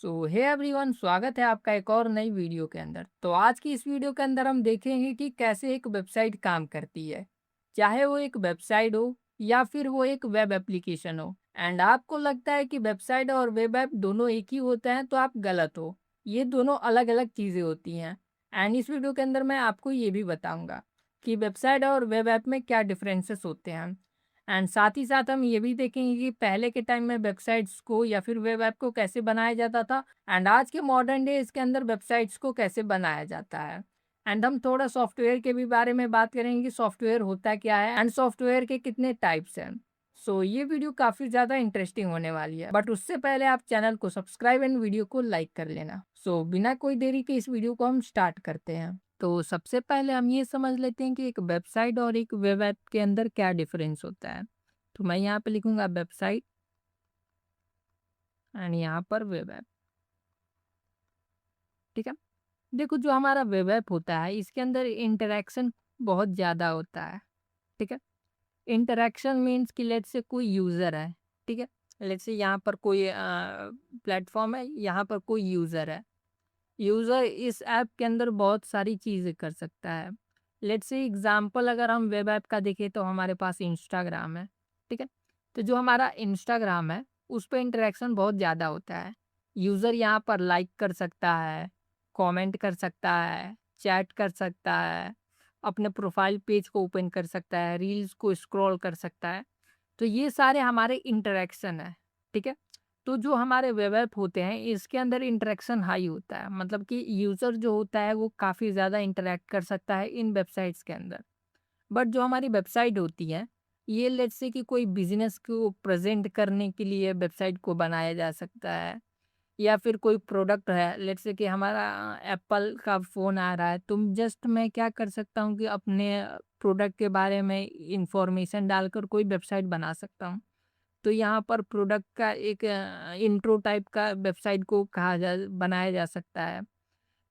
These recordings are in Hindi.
हे एवरीवन, स्वागत है आपका एक और नई वीडियो के अंदर। तो आज की इस वीडियो के अंदर हम देखेंगे कि कैसे एक वेबसाइट काम करती है, चाहे वो एक वेबसाइट हो या फिर वो एक वेब एप्लीकेशन हो। एंड आपको लगता है कि वेबसाइट और वेब ऐप दोनों एक ही होता है, तो आप गलत हो। ये दोनों अलग अलग चीज़ें होती हैं। एंड इस वीडियो के अंदर मैं आपको ये भी बताऊंगा कि वेबसाइट और वेब ऐप में क्या डिफरेंसेस होते हैं। एंड साथ ही साथ हम ये भी देखेंगे कि पहले के टाइम में वेबसाइट्स को या फिर वेब ऐप को कैसे बनाया जाता था, एंड आज के मॉडर्न डेज के अंदर वेबसाइट्स को कैसे बनाया जाता है। एंड हम थोड़ा सॉफ्टवेयर के भी बारे में बात करेंगे कि सॉफ्टवेयर होता क्या है एंड सॉफ्टवेयर के कितने टाइप्स हैं। ये वीडियो काफ़ी ज़्यादा इंटरेस्टिंग होने वाली है, बट उससे पहले आप चैनल को सब्सक्राइब एंड वीडियो को लाइक कर लेना। बिना कोई देरी के इस वीडियो को हम स्टार्ट करते हैं। तो सबसे पहले हम ये समझ लेते हैं कि एक वेबसाइट और एक वेब ऐप के अंदर क्या डिफरेंस होता है। तो मैं यहाँ पे लिखूंगा वेबसाइट एंड यहाँ पर वेब ऐप। ठीक है। देखो, जो हमारा वेब ऐप होता है इसके अंदर इंटरेक्शन बहुत ज़्यादा होता है। ठीक है। इंटरेक्शन मीन्स कि लेट्स से कोई यूज़र है। ठीक है। लेट्स से यहाँ पर कोई प्लेटफॉर्म है, यहाँ पर कोई यूज़र है। यूज़र इस ऐप के अंदर बहुत सारी चीज़ें कर सकता है। लेट्स से एग्जांपल अगर हम वेब ऐप का देखें तो हमारे पास इंस्टाग्राम है। ठीक है। तो जो हमारा इंस्टाग्राम है उस पे इंटरेक्शन बहुत ज़्यादा होता है। यूज़र यहाँ पर लाइक कर सकता है, कमेंट कर सकता है, चैट कर सकता है, अपने प्रोफाइल पेज को ओपन कर सकता है, रील्स को स्क्रॉल कर सकता है। तो ये सारे हमारे इंटरेक्शन है। ठीक है। तो जो हमारे वेब ऐप होते हैं इसके अंदर इंटरेक्शन हाई होता है, मतलब कि यूज़र जो होता है वो काफ़ी ज़्यादा इंटरेक्ट कर सकता है इन वेबसाइट्स के अंदर। बट जो हमारी वेबसाइट होती है, ये लेट्स से कि कोई बिजनेस को प्रेजेंट करने के लिए वेबसाइट को बनाया जा सकता है, या फिर कोई प्रोडक्ट है, लेट्स से कि हमारा एप्पल का फ़ोन आ रहा है, तो जस्ट मैं क्या कर सकता हूँ कि अपने प्रोडक्ट के बारे में इंफॉर्मेशन डालकर कोई वेबसाइट बना सकता हूँ। तो यहाँ पर प्रोडक्ट का एक इंट्रो टाइप का वेबसाइट को कहा जा बनाया जा सकता है।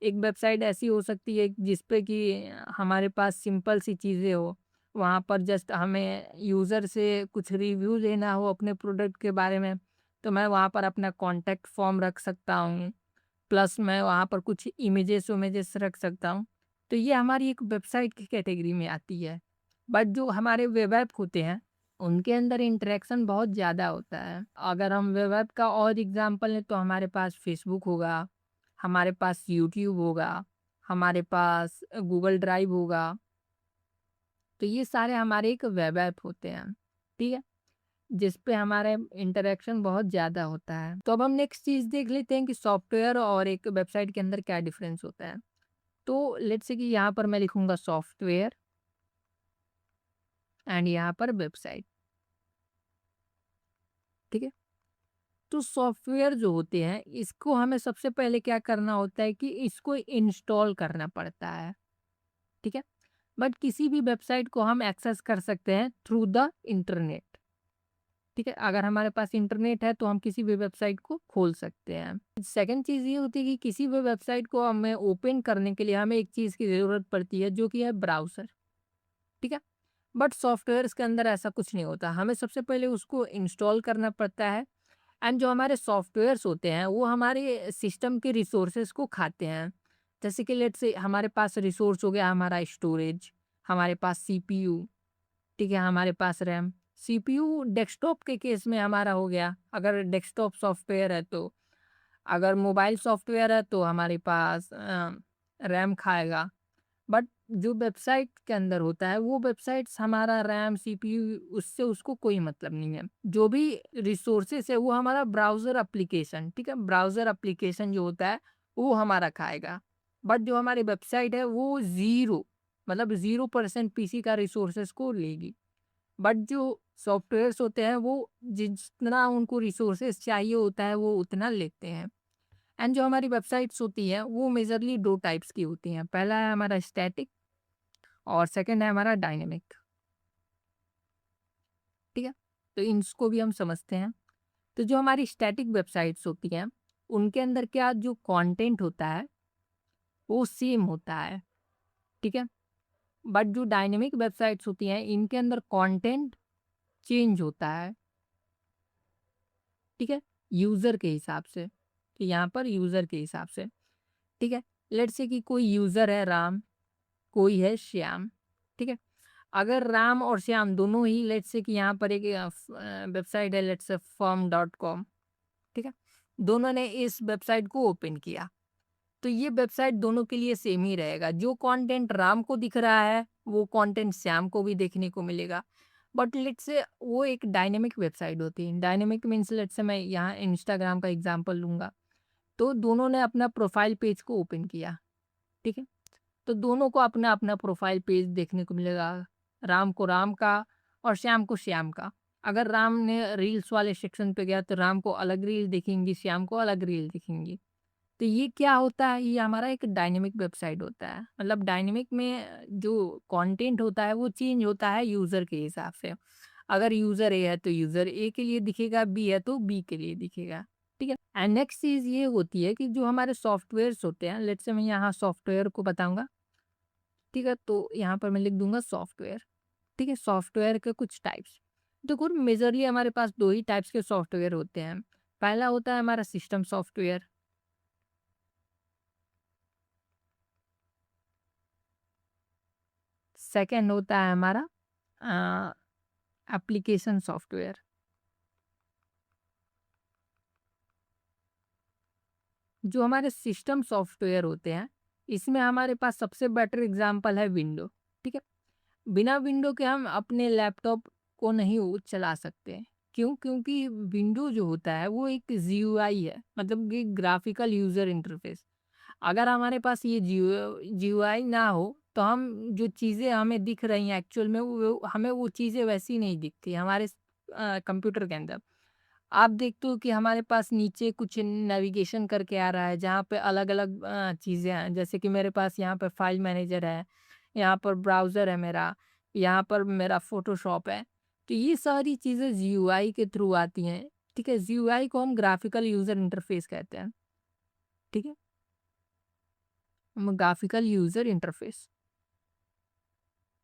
एक वेबसाइट ऐसी हो सकती है जिस पे कि हमारे पास सिंपल सी चीज़ें हो, वहाँ पर जस्ट हमें यूज़र से कुछ रिव्यू लेना हो अपने प्रोडक्ट के बारे में, तो मैं वहाँ पर अपना कॉन्टैक्ट फॉर्म रख सकता हूँ, प्लस मैं वहाँ पर कुछ इमेजेस रख सकता हूँ। तो ये हमारी एक वेबसाइट की कैटेगरी में आती है। बट जो हमारे वेब ऐप होते हैं, उनके अंदर इंटरेक्शन बहुत ज़्यादा होता है। अगर हम वेब ऐप का और एग्ज़ाम्पल लें तो हमारे पास फ़ेसबुक होगा, हमारे पास यूट्यूब होगा, हमारे पास गूगल ड्राइव होगा। तो ये सारे हमारे एक वेब ऐप होते हैं। ठीक है? जिस पे हमारे इंटरेक्शन बहुत ज़्यादा होता है। तो अब हम नेक्स्ट चीज़ देख लेते हैं कि सॉफ्टवेयर और एक वेबसाइट के अंदर क्या डिफ़रेंस होता है। तो लेट्स से कि यहाँ पर मैं लिखूँगा सॉफ्टवेयर एंड यहाँ पर वेबसाइट। ठीक है? तो सॉफ्टवेयर जो होते हैं इसको हमें सबसे पहले क्या करना होता है कि इसको इंस्टॉल करना पड़ता है। ठीक है। बट किसी भी वेबसाइट को हम एक्सेस कर सकते हैं थ्रू द इंटरनेट। ठीक है। अगर हमारे पास इंटरनेट है तो हम किसी भी वेबसाइट को खोल सकते हैं। सेकंड चीज़ ये होती है कि किसी भी वेबसाइट को हमें ओपन करने के लिए हमें एक चीज़ की ज़रूरत पड़ती है जो कि है ब्राउज़र। ठीक है। बट सॉफ्टवेयर्स के अंदर ऐसा कुछ नहीं होता, हमें सबसे पहले उसको इंस्टॉल करना पड़ता है। एंड जो हमारे सॉफ्टवेयर्स होते हैं वो हमारे सिस्टम के रिसोर्सेज को खाते हैं। जैसे कि लेट्स से हमारे पास रिसोर्स हो गया हमारा स्टोरेज, हमारे पास सीपीयू। ठीक है। हमारे पास रैम। सीपीयू डेस्कटॉप के केस में हमारा हो गया, अगर डेस्कटॉप सॉफ्टवेयर है तो। अगर मोबाइल सॉफ्टवेयर है तो हमारे पास रैम खाएगा। बट जो वेबसाइट के अंदर होता है वो वेबसाइट्स हमारा रैम सीपीयू उससे उसको कोई मतलब नहीं है। जो भी रिसोर्सेस है वो हमारा ब्राउज़र एप्लीकेशन, ठीक है, ब्राउज़र एप्लीकेशन जो होता है वो हमारा खाएगा। बट जो हमारी वेबसाइट है वो ज़ीरो, मतलब 0% पीसी का रिसोर्सेस को लेगी। बट जो सॉफ्टवेयर्स होते हैं वो जितना उनको रिसोर्सेस चाहिए होता है वो उतना लेते हैं। एंड जो हमारी वेबसाइट्स होती हैं वो मेजरली 2 टाइप्स की होती हैं। पहला है हमारा स्टैटिक और सेकंड है हमारा डायनेमिक। ठीक है? तो इसको भी हम समझते हैं। तो जो हमारी स्टैटिक वेबसाइट्स होती हैं, उनके अंदर क्या जो कंटेंट होता है, वो सेम होता है। ठीक है? बट जो डायनेमिक वेबसाइट्स होती हैं, इनके अंदर कंटेंट चेंज होता है। ठीक है? यूज़र के हिसाब से। तो यहाँ पर यूज़र के हिसाब से, ठीक है। लेट्स से कि कोई यूज़र है राम, कोई है श्याम, ठीक है। अगर राम और श्याम दोनों ही लेट्स से कि यहाँ पर एक वेबसाइट है लेट्स से फॉर्म.com, ठीक है। दोनों ने इस वेबसाइट को ओपन किया, तो ये वेबसाइट दोनों के लिए सेम ही रहेगा। जो कंटेंट राम को दिख रहा है, वो कंटेंट श्याम को भी देखने को मिलेगा। बट लेट्स से वो एक डायनेमिक वेबसाइट होती है। डायनेमिक मीन्स लेट्स से मैं यहाँ इंस्टाग्राम का एग्जांपल लूँगा। तो दोनों ने अपना प्रोफाइल पेज को ओपन किया, ठीक है। तो दोनों को अपना-अपना प्रोफाइल पेज देखने को मिलेगा। राम को राम का और श्याम को श्याम का। अगर राम ने रील्स वाले सेक्शन पे गया तो राम को अलग रील दिखेंगी, श्याम को अलग रील दिखेंगी। तो ये क्या होता है, ये हमारा एक डायनेमिक वेबसाइट होता है। मतलब डायनेमिक में जो कंटेंट होता है वो चेंज होता है यूज़र के हिसाब से। अगर यूज़र ए है तो यूज़र ए के लिए दिखेगा, बी है तो बी के लिए दिखेगा, ठीक है। एंड नेक्स्ट चीज़ ये होती है कि जो हमारे सॉफ्टवेयर्स होते हैं, लेट्स से मैं यहाँ सॉफ्टवेयर को बताऊँगा, ठीक है। तो यहाँ पर मैं लिख दूँगा सॉफ्टवेयर, ठीक है। सॉफ्टवेयर के कुछ टाइप्स। देखो मेजरली हमारे पास 2 ही टाइप्स के सॉफ्टवेयर होते हैं। पहला होता है हमारा सिस्टम सॉफ्टवेयर। सेकंड होता है हमारा अ, एप्लीकेशन सॉफ्टवेयर। जो हमारे सिस्टम सॉफ्टवेयर होते हैं, इसमें हमारे पास सबसे बेटर एग्ज़ाम्पल है विंडो, ठीक है। बिना विंडो के हम अपने लैपटॉप को नहीं वो चला सकते। क्यों? क्योंकि विंडो जो होता है वो एक जीयूआई है, मतलब कि ग्राफिकल यूज़र इंटरफेस। अगर हमारे पास ये जीयूआई ना हो, तो हम जो चीज़ें हमें दिख रही हैं एक्चुअल में वो हमें वो चीज़ें वैसी नहीं दिखती हमारे कंप्यूटर के अंदर। आप देखते हो कि हमारे पास नीचे कुछ नेविगेशन करके आ रहा है जहाँ पे अलग-अलग चीज़ें हैं। जैसे कि मेरे पास यहाँ पे फाइल मैनेजर है, यहाँ पर ब्राउज़र है मेरा, यहाँ पर मेरा फ़ोटोशॉप है। तो ये सारी चीज़ें जीयूआई के थ्रू आती हैं, ठीक है? जीयूआई को हम ग्राफिकल यूज़र इंटरफ़ेस कहते हैं, ठीक है? Graphical user interface.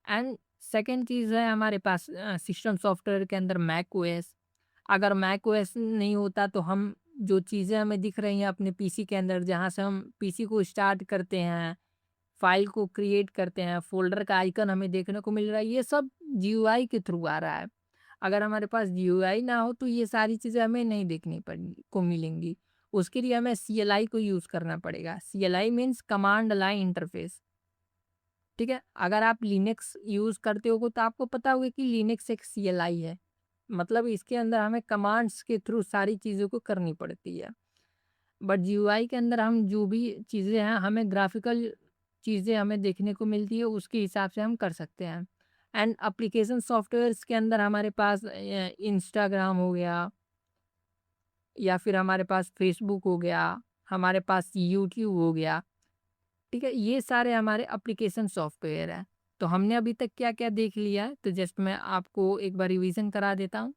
And second चीज़ है हमारे पास सिस्टम सॉफ्टवेयर के अंदर मैक ओएस। अगर मैक ओएस नहीं होता तो हम जो चीज़ें हमें दिख रही हैं अपने पीसी के अंदर जहाँ से हम पीसी को स्टार्ट करते हैं, फाइल को क्रिएट करते हैं, फ़ोल्डर का आइकन हमें देखने को मिल रहा है, ये सब जीयूआई के थ्रू आ रहा है। अगर हमारे पास जीयूआई ना हो तो ये सारी चीज़ें हमें नहीं देखनी पड़ेंगी को मिलेंगी। उसके लिए हमें सीएलआई को यूज़ करना पड़ेगा। CLI means command line interface. ठीक है? अगर आप लिनक्स यूज़ करते हो तो आपको पता होगा कि लिनक्स एक सीएलआई है। मतलब इसके अंदर हमें कमांड्स के थ्रू सारी चीज़ों को करनी पड़ती है। बट जीयूआई के अंदर हम जो भी चीज़ें हैं हमें ग्राफ़िकल चीज़ें हमें देखने को मिलती है उसके हिसाब से हम कर सकते हैं। एंड एप्लीकेशन सॉफ्टवेयर्स के अंदर हमारे पास इंस्टाग्राम हो गया या फिर हमारे पास फ़ेसबुक हो गया, हमारे पास यूट्यूब हो गया। ठीक है, ये सारे हमारे एप्लीकेशन सॉफ्टवेयर हैं। तो हमने अभी तक क्या-क्या देख लिया है, तो जस्ट मैं आपको एक बार रिवीजन करा देता हूँ।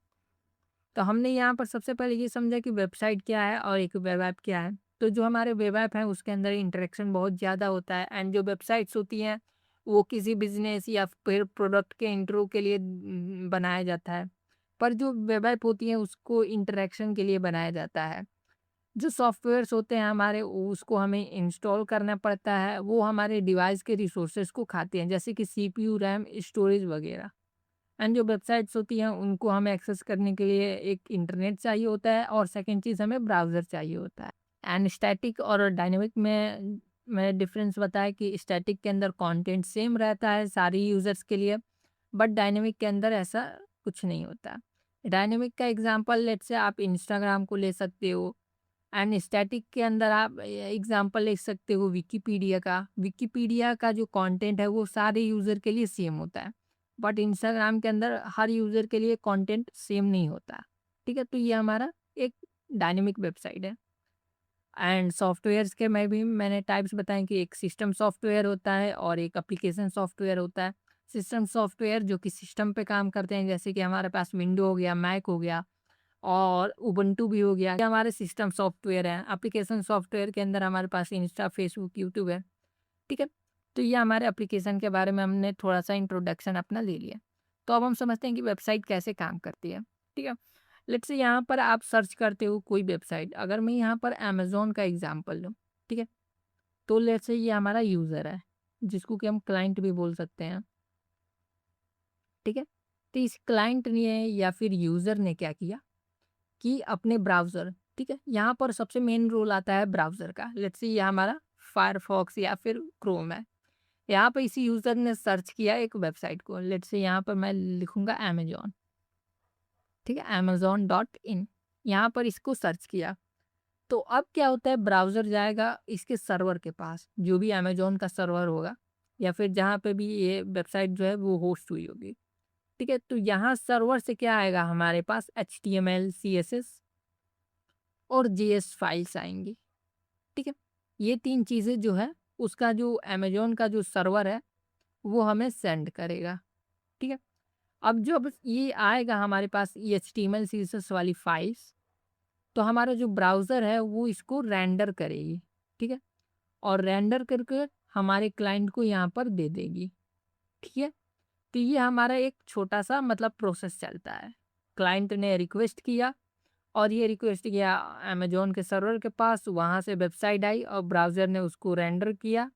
तो हमने यहाँ पर सबसे पहले ये समझा कि वेबसाइट क्या है और एक वेब ऐप क्या है। तो जो हमारे वेब ऐप हैं उसके अंदर इंटरेक्शन बहुत ज़्यादा होता है एंड जो वेबसाइट्स होती हैं वो किसी बिज़नेस या फिर प्रोडक्ट के इंट्रो के लिए बनाया जाता है। पर जो वेब ऐप होती हैं उसको इंटरेक्शन के लिए बनाया जाता है। जो सॉफ्टवेयर्स होते हैं हमारे उसको हमें इंस्टॉल करना पड़ता है, वो हमारे डिवाइस के रिसोर्सेज़ को खाते हैं, जैसे कि सीपीयू, रैम, स्टोरेज वगैरह। एंड जो वेबसाइट्स होती हैं उनको हमें एक्सेस करने के लिए एक इंटरनेट चाहिए होता है और सेकंड चीज़ हमें ब्राउज़र चाहिए होता है। एंड स्टैटिक और डायनेमिक में मैंने डिफरेंस बताया कि स्टैटिक के अंदर कंटेंट सेम रहता है सारी यूज़र्स के लिए, बट डायनेमिक के अंदर ऐसा कुछ नहीं होता। डायनेमिक का एग्ज़ाम्पल लेट्स से आप इंस्टाग्राम को ले सकते हो एंड स्टैटिक के अंदर आप एग्ज़ाम्पल ले सकते हो विकिपीडिया का। विकिपीडिया का जो कंटेंट है वो सारे यूज़र के लिए सेम होता है। बट इंस्टाग्राम के अंदर हर यूज़र के लिए कंटेंट सेम नहीं होता। ठीक है? तो ये हमारा एक डायनेमिक वेबसाइट है। एंड सॉफ्टवेयर्स के में भी मैंने टाइप्स बताए कि एक सिस्टम सॉफ्टवेयर होता है और एक एप्लीकेशन सॉफ्टवेयर होता है। सिस्टम सॉफ्टवेयर जो कि सिस्टम पे काम करते हैं जैसे कि हमारे पास विंडो हो गया, मैक हो गया और उबंटू भी हो गया। ये हमारे सिस्टम सॉफ्टवेयर हैं। एप्लीकेशन सॉफ्टवेयर के अंदर हमारे पास इंस्टा, फेसबुक, यूट्यूब है। ठीक है? तो ये हमारे एप्लीकेशन के बारे में हमने थोड़ा-सा इंट्रोडक्शन अपना ले लिया। तो अब हम समझते हैं कि वेबसाइट कैसे काम करती है। ठीक है? लेट्स से यहाँ पर आप सर्च करते हो कोई वेबसाइट, अगर मैं यहाँ पर अमेज़न का एग्ज़ाम्पल लूँ, ठीक है? तो लेट्स से ये हमारा यूज़र है, जिसको कि हम क्लाइंट भी बोल सकते हैं, ठीक है? तो इस क्लाइंट ने या फिर यूज़र ने क्या किया कि अपने ब्राउज़र, ठीक है? यहाँ पर सबसे मेन रोल आता है ब्राउज़र का। लेट्स से ये हमारा फायरफॉक्स या फिर क्रोम है। यहाँ पे इसी यूज़र ने सर्च किया एक वेबसाइट को, लेट्स से यहाँ पर मैं लिखूँगा अमेज़न, ठीक है? अमेज़न डॉट इन, यहाँ पर इसको सर्च किया। तो अब क्या होता है, ब्राउज़र जाएगा इसके सर्वर के पास, जो भी अमेज़न का सर्वर होगा या फिर जहाँ पे भी ये वेबसाइट जो है वो होस्ट हुई होगी, ठीक है? तो यहाँ सर्वर से क्या आएगा हमारे पास, एचटीएमएल, सीएसएस और जेएस फाइल्स आएँगी, ठीक है? ये 3 चीज़ें जो है उसका जो अमेज़न का जो सर्वर है वो हमें सेंड करेगा, ठीक है? अब जब ये आएगा हमारे पास ये एचटीएमएल, सीएसएस वाली फाइल्स, तो हमारा जो ब्राउज़र है वो इसको रेंडर करेगी, ठीक है? और रेंडर करके हमारे क्लाइंट को यहाँ पर दे देगी, ठीक है? तो ये हमारा एक छोटा-सा मतलब प्रोसेस चलता है। क्लाइंट ने रिक्वेस्ट किया और ये रिक्वेस्ट गया अमेज़न के सर्वर के पास, वहाँ से वेबसाइट आई और ब्राउज़र ने उसको रेंडर किया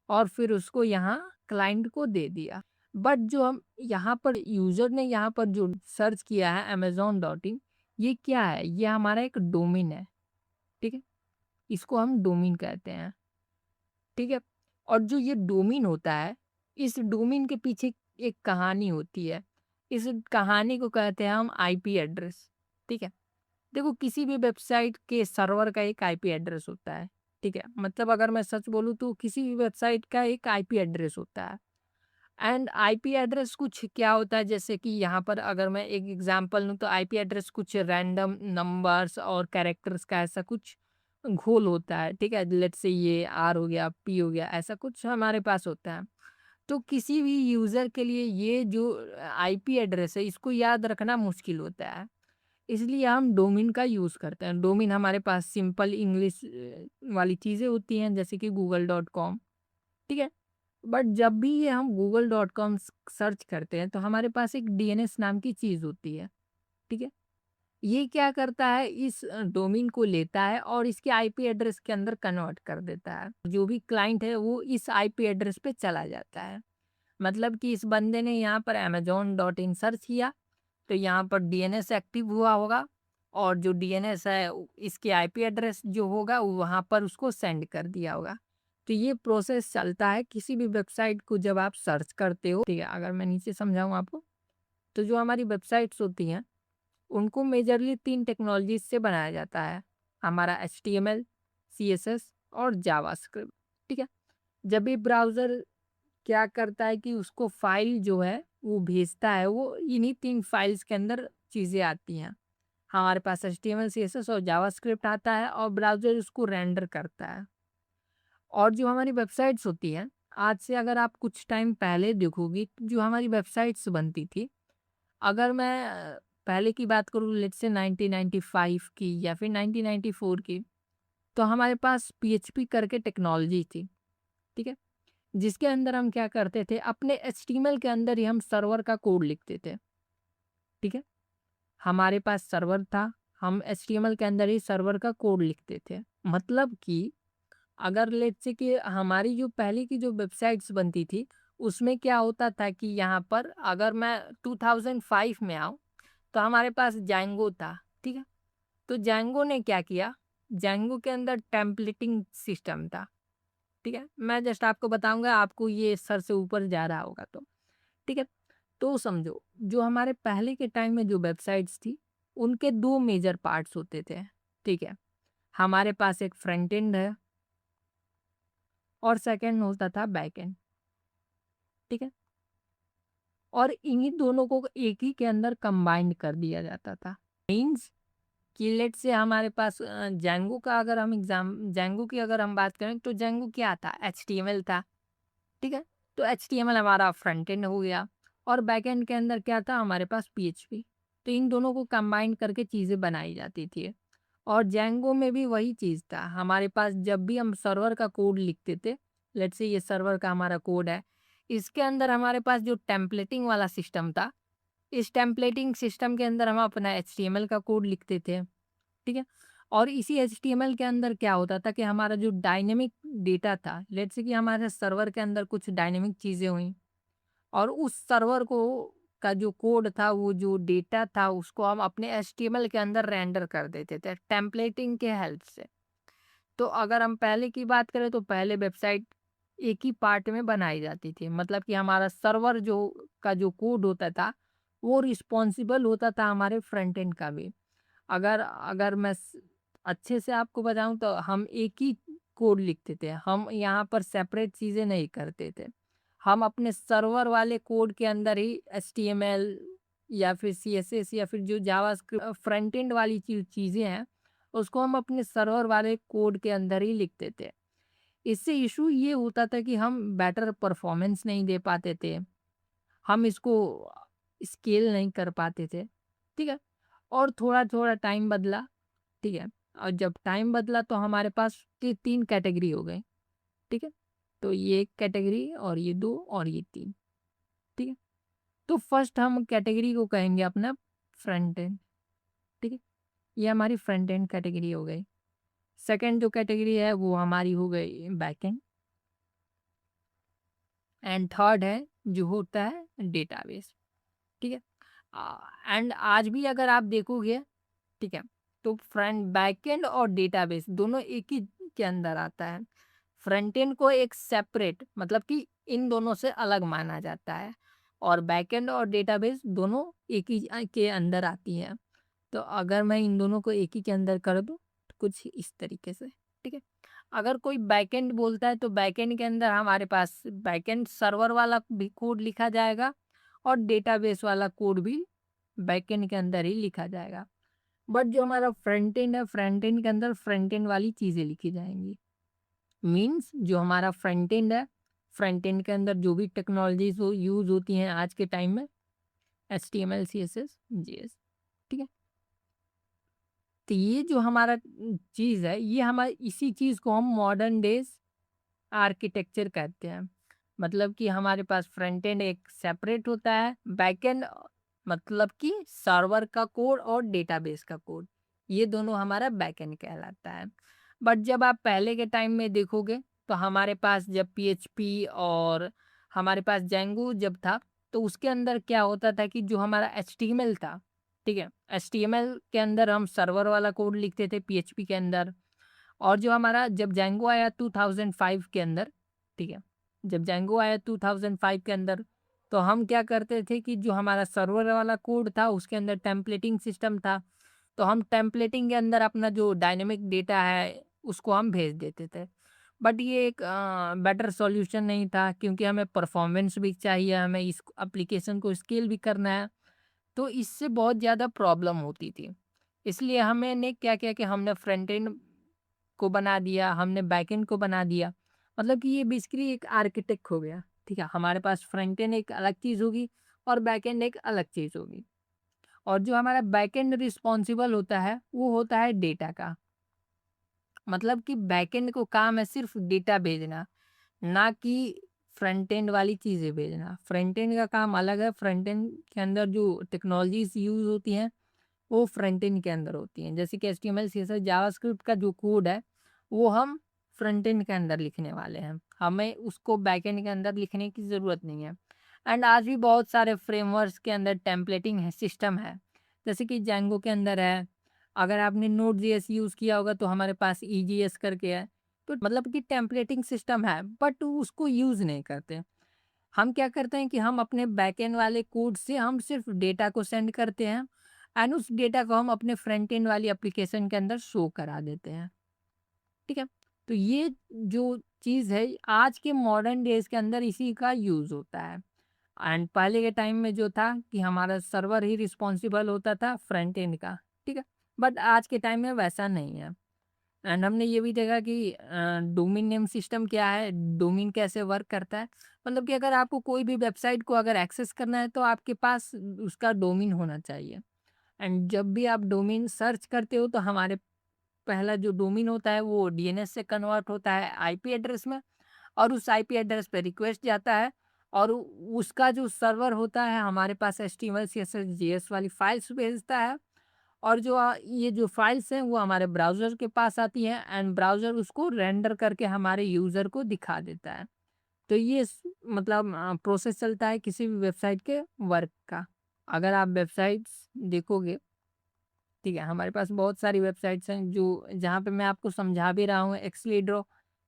और फिर उसको यहाँ क्लाइंट को दे दिया। बट जो हम यहाँ पर यूज़र ने यहाँ पर जो सर्च किया है अमेज़न डॉट इन, ये क्या है? ये हमारा एक डोमेन है, ठीक है? इसको हम डोमेन कहते हैं, ठीक है? और जो ये डोमेन होता है, इस डोमेन के पीछे एक कहानी होती है। इस कहानी को कहते हैं हम आईपी एड्रेस, ठीक है? देखो किसी भी वेबसाइट के सर्वर का एक आईपी एड्रेस होता है, ठीक है? मतलब अगर मैं सच बोलूँ तो किसी भी वेबसाइट का एक आईपी एड्रेस होता है। एंड आईपी एड्रेस कुछ क्या होता है, जैसे कि यहाँ पर अगर मैं एक एग्जांपल लूँ तो आईपी एड्रेस कुछ रैंडम नंबर्स और कैरेक्टर्स का ऐसा कुछ घोल होता है, ठीक है? लेट्स से ये आर हो गया, पी हो गया, ऐसा कुछ हमारे पास होता है। तो किसी भी यूज़र के लिए ये जो आईपी एड्रेस है इसको याद रखना मुश्किल होता है। इसलिए हम डोमेन का यूज़ करते हैं। डोमेन हमारे पास सिंपल इंग्लिश वाली चीज़ें होती हैं जैसे कि गूगल डॉट कॉम, ठीक है? बट जब भी ये हम गूगल डॉट कॉम सर्च करते हैं तो हमारे पास एक डीएनएस नाम की चीज़ होती है, ठीक है? ये क्या करता है, इस डोमेन को लेता है और इसके आईपी एड्रेस के अंदर कन्वर्ट कर देता है। जो भी क्लाइंट है वो इस आईपी एड्रेस पे चला जाता है। मतलब कि इस बंदे ने यहाँ पर अमेज़न डॉट इन सर्च किया, तो यहाँ पर डीएनएस एक्टिव हुआ होगा और जो डीएनएस है इसके आईपी एड्रेस जो होगा वो वहाँ पर उसको सेंड कर दिया होगा। तो ये प्रोसेस चलता है किसी भी वेबसाइट को जब आप सर्च करते हो, ठीक है? अगर मैं नीचे समझाऊँ आपको, तो जो हमारी वेबसाइट्स होती हैं उनको मेजरली 3 टेक्नोलॉजीज़ से बनाया जाता है। हमारा एचटीएमएल, सीएसएस और जावास्क्रिप्ट, ठीक है? जब भी ब्राउज़र क्या करता है कि उसको फ़ाइल जो है वो भेजता है, वो इन्हीं 3 फ़ाइल्स के अंदर चीज़ें आती हैं। हमारे पास एचटीएमएल, सीएसएस और जावास्क्रिप्ट आता है और ब्राउज़र उसको रेंडर करता है। और जो हमारी वेबसाइट्स होती हैं, आज से अगर आप कुछ टाइम पहले देखोगी, जो हमारी वेबसाइट्स बनती थी, अगर मैं पहले की बात करूँ लेट्स से 1995 की या फिर 1994 की, तो हमारे पास पीएचपी करके टेक्नोलॉजी थी, ठीक है? जिसके अंदर हम क्या करते थे, अपने एचटीएमएल के अंदर ही हम सर्वर का कोड लिखते थे, ठीक है? हमारे पास सर्वर था, हम एचटीएमएल के अंदर ही सर्वर का कोड लिखते थे। मतलब कि अगर लेट्स से कि हमारी जो पहले की जो वेबसाइट्स बनती थी, उसमें क्या होता था कि यहाँ पर अगर मैं 2005 में आऊँ, तो हमारे पास जेंगो था, ठीक है? तो जेंगो ने क्या किया, जेंगो के अंदर टेम्पलेटिंग सिस्टम था, ठीक है? मैं जस्ट आपको बताऊँगा, आपको ये सर से ऊपर जा रहा होगा तो, ठीक है? तो समझो, जो हमारे पहले के टाइम में जो वेबसाइट्स थी, उनके 2 मेजर पार्ट्स होते थे, ठीक है? हमारे पास एक फ्रंट एंड है और सेकंड होता था बैक एंड, ठीक है? और इन्हीं दोनों को एक ही के अंदर कंबाइंड कर दिया जाता था। मीन्स कि लेट्स से हमारे पास जेंगो का अगर हम जेंगो की अगर हम बात करें तो जेंगो क्या था, एचटीएमएल था, ठीक है? तो एचटीएमएल हमारा फ्रंट एंड हो गया और बैक एंड के अंदर क्या था हमारे पास, पीएचपी। तो इन दोनों को कंबाइन करके चीज़ें बनाई जाती थी और जेंगो में भी वही चीज़ था। हमारे पास जब भी हम सर्वर का कोड लिखते थे, लेट्स से ये सर्वर का हमारा कोड है, इसके अंदर हमारे पास जो टेम्पलेटिंग वाला सिस्टम था, इस टेम्पलेटिंग सिस्टम के अंदर हम अपना HTML का कोड लिखते थे, ठीक है? और इसी HTML के अंदर क्या होता था कि हमारा जो डायनेमिक डेटा था, लेट्स से कि हमारे सर्वर के अंदर कुछ डायनेमिक चीज़ें हुईं और उस सर्वर को का जो कोड था, वो जो डेटा था, उसको हम अपने HTML के अंदर रेंडर कर देते थे टेम्पलेटिंग के हेल्प से। तो अगर हम पहले की बात करें तो पहले वेबसाइट एक ही पार्ट में बनाई जाती थी, मतलब कि हमारा सर्वर जो कोड होता था वो रिस्पॉन्सिबल होता था हमारे फ्रंट एंड का भी। अगर अगर मैं अच्छे से आपको बताऊं तो हम एक ही कोड लिखते थे, हम यहाँ पर सेपरेट चीज़ें नहीं करते थे। हम अपने सर्वर वाले कोड के अंदर ही HTML या फिर CSS या फिर जो जावास्क्रिप्ट फ्रंट एंड वाली चीज़ें हैं, उसको हम अपने सर्वर वाले कोड के अंदर ही लिखते थे। इससे इशू ये होता था कि हम बेटर परफॉर्मेंस नहीं दे पाते थे, हम इसको स्केल नहीं कर पाते थे, ठीक है? और थोड़ा-थोड़ा टाइम बदला, ठीक है? और जब टाइम बदला तो हमारे पास ये 3 कैटेगरी हो गई, ठीक है? तो ये 1 कैटेगरी और ये 2 और ये 3, ठीक है? तो फर्स्ट हम कैटेगरी को कहेंगे अपना फ्रंट एंड, ठीक है? ये हमारी फ्रंट एंड कैटेगरी हो गई। सेकंड जो कैटेगरी है वो हमारी हो गई बैक एंड एंड थर्ड है जो होता है डेटाबेस, ठीक है? एंड आज भी अगर आप देखोगे, ठीक है, तो फ्रंट बैकएंड और डेटाबेस दोनों एक ही के अंदर आता है। फ्रंट एंड को एक सेपरेट, मतलब कि इन दोनों से अलग माना जाता है और बैकएंड और डेटाबेस दोनों एक ही के अंदर आती है। तो अगर मैं इन दोनों को एक ही के अंदर कर दूं तो कुछ इस तरीके से, ठीक है? अगर कोई बैकएंड बोलता है तो बैकएंड के अंदर हमारे पास बैकएंड सर्वर वाला भी कोड लिखा जाएगा और डेटाबेस वाला कोड भी बैकएंड के अंदर ही लिखा जाएगा। बट जो हमारा फ्रंट एंड है, फ्रंट एंड के अंदर फ्रंट एंड वाली चीज़ें लिखी जाएंगी। मीन्स जो हमारा फ्रंट एंड है, फ्रंट एंड के अंदर जो भी टेक्नोलॉजीज वो यूज़ होती हैं आज के टाइम में, HTML CSS JS, ठीक है? तो ये जो हमारा चीज़ है, ये हमारे इसी चीज़ को हम मॉडर्न डेज आर्किटेक्चर कहते हैं। मतलब कि हमारे पास फ्रंट एंड एक सेपरेट होता है, बैक एंड मतलब कि सर्वर का कोड और डेटाबेस का कोड, ये दोनों हमारा बैक एंड कहलाता है। बट जब आप पहले के टाइम में देखोगे तो हमारे पास जब PHP और हमारे पास जेंगो जब था, तो उसके अंदर क्या होता था कि जो हमारा HTML था, ठीक है, HTML के अंदर हम सर्वर वाला कोड लिखते थे PHP के अंदर। और जो हमारा जब जेंगो आया 2005 के अंदर, ठीक है, जब जेंगो आया 2005 के अंदर, तो हम क्या करते थे कि जो हमारा सर्वर वाला कोड था उसके अंदर टेम्पलेटिंग सिस्टम था, तो हम टेम्पलेटिंग के अंदर अपना जो डायनेमिक डेटा है उसको हम भेज देते थे। बट ये एक बेटर सॉल्यूशन नहीं था, क्योंकि हमें परफॉर्मेंस भी चाहिए, हमें इस एप्लीकेशन को स्केल भी करना है, तो इससे बहुत ज़्यादा प्रॉब्लम होती थी। इसलिए हमने क्या किया कि हमने फ्रंट एंड को बना दिया, हमने बैकएंड को बना दिया। मतलब कि ये बेसिकली एक आर्किटेक्ट हो गया, ठीक है? हमारे पास फ्रंट एंड एक अलग चीज़ होगी और बैकएंड एक अलग चीज़ होगी। और जो हमारा बैकएंड रिस्पॉन्सिबल होता है, वो होता है डेटा का। मतलब कि बैकएंड को काम है सिर्फ़ डेटा भेजना, ना कि फ्रंट एंड वाली चीज़ें भेजना। फ्रंट एंड का काम अलग है, फ्रंट एंड के अंदर जो टेक्नोलॉजीज़ यूज़ होती हैं, वो फ्रंट एंड के अंदर होती हैं। जैसे कि HTML CSS जावास्क्रिप्ट का जो कोड है, वो हम फ्रंट एंड के अंदर लिखने वाले हैं। हमें उसको बैक एंड के अंदर लिखने की ज़रूरत नहीं है। एंड आज भी बहुत सारे फ्रेमवर्क्स के अंदर टेम्पलेटिंग है सिस्टम है। जैसे कि जेंगो के अंदर है, अगर आपने Node.js यूज़ किया होगा तो हमारे पास EJS करके है। तो मतलब कि टेम्पलेटिंग सिस्टम है, बट उसको यूज़ नहीं करते। हम क्या करते हैं कि हम अपने बैकएंड वाले कोड से हम सिर्फ डेटा को सेंड करते हैं एंड उस डेटा को हम अपने फ्रंट एंड वाली एप्लीकेशन के अंदर शो करा देते हैं, ठीक है? तो ये जो चीज़ है आज के मॉडर्न डेज के अंदर इसी का यूज़ होता है। एंड पहले के टाइम में जो था कि हमारा सर्वर ही रिस्पॉन्सिबल होता था फ्रंट एंड का, ठीक है? बट आज के टाइम में वैसा नहीं है। एंड हमने ये भी देखा कि डोमेन नेम सिस्टम क्या है, डोमेन कैसे वर्क करता है। मतलब कि अगर आपको कोई भी वेबसाइट को अगर एक्सेस करना है तो आपके पास उसका डोमेन होना चाहिए। एंड जब भी आप डोमेन सर्च करते हो तो हमारे पहला जो डोमेन होता है वो DNS से कन्वर्ट होता है IP एड्रेस में, और उस IP एड्रेस पे रिक्वेस्ट जाता है और उसका जो सर्वर होता है हमारे पास HTML CSS JS वाली फाइल्स भेजता है, और जो ये जो फाइल्स हैं वो हमारे ब्राउज़र के पास आती हैं, एंड ब्राउज़र उसको रेंडर करके हमारे यूज़र को दिखा देता है। तो ये मतलब प्रोसेस चलता है किसी भी वेबसाइट के वर्क का। अगर आप वेबसाइट्स देखोगे, ठीक है, हमारे पास बहुत सारी वेबसाइट्स हैं जो जहाँ पे मैं आपको समझा भी रहा हूँ। एक्सलीड्रो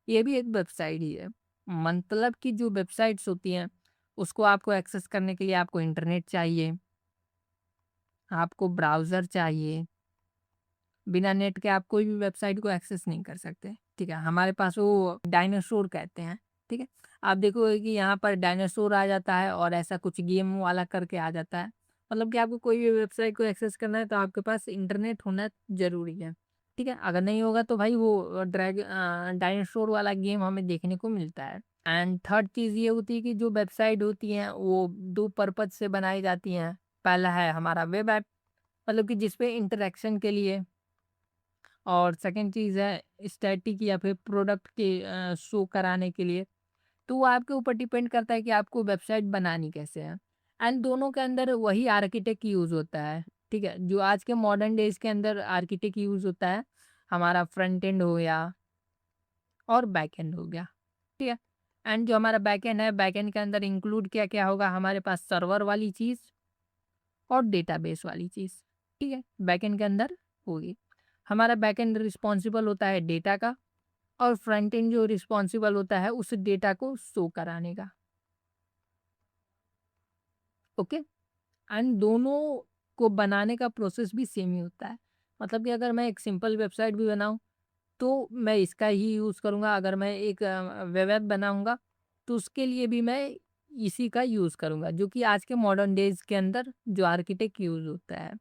ये भी एक वेबसाइट ही है। मतलब कि जो वेबसाइट्स होती हैं उसको आपको एक्सेस करने के लिए आपको इंटरनेट चाहिए, आपको ब्राउज़र चाहिए। बिना नेट के आप कोई भी वेबसाइट को एक्सेस नहीं कर सकते, ठीक है। हमारे पास वो डायनासोर कहते हैं, ठीक है। आप देखोगे कि यहाँ पर डायनासोर आ जाता है और ऐसा कुछ गेम वाला करके आ जाता है। मतलब कि आपको कोई भी वेबसाइट को एक्सेस करना है तो आपके पास इंटरनेट होना ज़रूरी है, ठीक है। अगर नहीं होगा तो भाई वो डायनासोर वाला गेम हमें देखने को मिलता है। एंड थर्ड चीज़ ये होती है कि जो वेबसाइट होती हैं वो 2 पर्पज़ से बनाई जाती हैं। पहला है हमारा वेब ऐप, मतलब कि जिस पे इंटरैक्शन के लिए, और सेकंड चीज़ है स्टैटिक या फिर प्रोडक्ट के शो कराने के लिए। तो वो आपके ऊपर डिपेंड करता है कि आपको वेबसाइट बनानी कैसे है। एंड दोनों के अंदर वही आर्किटेक्ट यूज़ होता है, ठीक है। जो आज के मॉडर्न डेज़ के अंदर आर्किटेक्ट यूज़ होता है, हमारा फ्रंट एंड हो गया और बैक एंड हो गया, ठीक है। एंड जो हमारा बैक एंड है, बैक एंड के अंदर इंक्लूड क्या-क्या होगा, हमारे पास सर्वर वाली चीज़ और डेटाबेस वाली चीज़, ठीक है, बैक एंड के अंदर होगी। हमारा बैक एंड रिस्पॉन्सिबल होता है डेटा का, और फ्रंट एंड जो रिस्पॉन्सिबल होता है उस डेटा को शो कराने का, ओके। एंड दोनों को बनाने का प्रोसेस भी सेम ही होता है। मतलब कि अगर मैं एक सिंपल वेबसाइट भी बनाऊँ तो मैं इसका ही यूज़ करूँगा, अगर मैं एक वेब ऐप बनाऊँगा तो उसके लिए भी मैं इसी का यूज़ करूँगा, जो कि आज के मॉडर्न डेज़ के अंदर जो आर्किटेक्ट यूज़ होता है।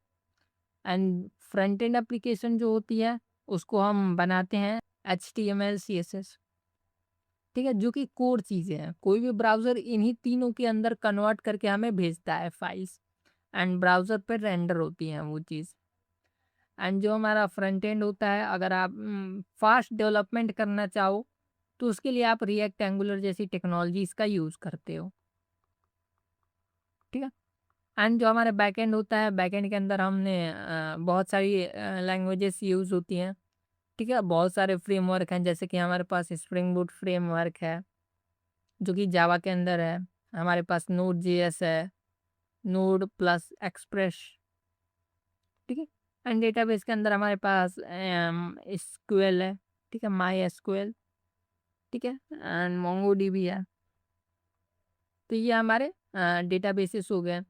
एंड फ्रंट एंड एप्लीकेशन जो होती है उसको हम बनाते हैं HTML CSS, ठीक है, जो कि कोर चीज़ें हैं। कोई भी ब्राउज़र इन्हीं तीनों के अंदर कन्वर्ट करके हमें भेजता है फाइल्स, एंड ब्राउज़र पे रेंडर होती हैं वो चीज़। एंड जो हमारा फ्रंट एंड होता है, अगर आप फास्ट डेवलपमेंट करना चाहो तो उसके लिए आप रिएक्ट एंगुलर जैसी टेक्नोलॉजीज़ का यूज़ करते हो, ठीक है। एंड जो हमारा बैकएंड होता है, बैकएंड के अंदर हमने बहुत सारी लैंग्वेजेस यूज़ होती हैं, ठीक है। बहुत सारे फ्रेमवर्क हैं, जैसे कि हमारे पास स्प्रिंग बूट फ्रेमवर्क है जो कि जावा के अंदर है। हमारे पास नोड जेएस है, नोड प्लस एक्सप्रेस, ठीक है। एंड डेटाबेस के अंदर हमारे पास एसक्यूएल है, ठीक है, माई एसक्यूएल, ठीक है, एंड मोंगोडीबी है। तो ये हमारे डेटाबेसेस हो गए।